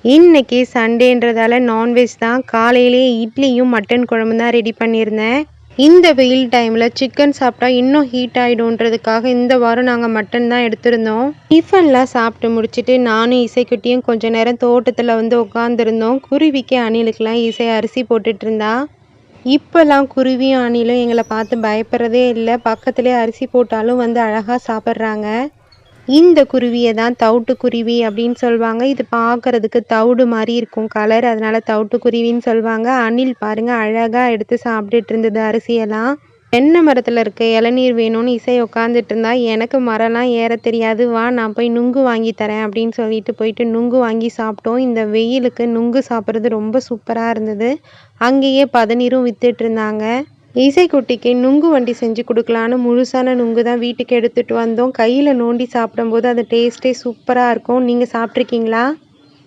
இன்னைக்கு சண்டேன்றதால நான்வெஜ் தான். காலையிலேயே இட்லியும் மட்டன் குழம்பு தான் ரெடி பண்ணியிருந்தேன். இந்த வெயில் டைமில் சிக்கன் சாப்பிட்டா இன்னும் ஹீட் ஆகிடும்ன்றதுக்காக இந்த வாரம் நாங்கள் மட்டன் தான் எடுத்திருந்தோம். டிஃபன்லாம் சாப்பிட்டு முடிச்சுட்டு நானும் இசைக்குட்டியும் கொஞ்ச நேரம் தோட்டத்தில் உட்காந்துருந்தோம். குருவிக்கு அணிலுக்கெல்லாம் இசை அரிசி போட்டுட்டு இருந்தா. இப்போல்லாம் குருவியும் அணிலும் எங்களை பார்த்து பயப்படுறதே இல்லை. பக்கத்துலேயே அரிசி போட்டாலும் அழகாக சாப்பிட்றாங்க. இந்த குருவியை தான் தவிட்டு குருவி அப்படின்னு சொல்லுவாங்க. இது பார்க்கறதுக்கு தவிடு மாதிரி இருக்கும் கலர், அதனால தவிட்டு குருவின்னு சொல்லுவாங்க. அணில் பாருங்க அழகாக எடுத்து சாப்பிட்டுட்டு இருந்தது அரிசியெல்லாம். தென்னை மரத்தில் இருக்க இளநீர் வேணும்னு இசை உட்காந்துட்டு இருந்தா. எனக்கு மரம்லாம் ஏற தெரியாது, வா நான் போய் நுங்கு வாங்கி தரேன் அப்படின்னு சொல்லிட்டு போயிட்டு நுங்கு வாங்கி சாப்பிட்டோம். இந்த வெயிலுக்கு நுங்கு சாப்பிட்றது ரொம்ப சூப்பராக இருந்தது. அங்கேயே பதநீரும் வித்துட்டு இருந்தாங்க. இசைக்குட்டிக்கு நுங்கு வண்டி செஞ்சு கொடுக்கலான்னு முழுசான நுங்கு தான் வீட்டுக்கு எடுத்துகிட்டு வந்தோம். கையில் நோண்டி சாப்பிடும்போது அது டேஸ்ட்டே சூப்பராக இருக்கும். நீங்கள் சாப்பிட்ருக்கீங்களா?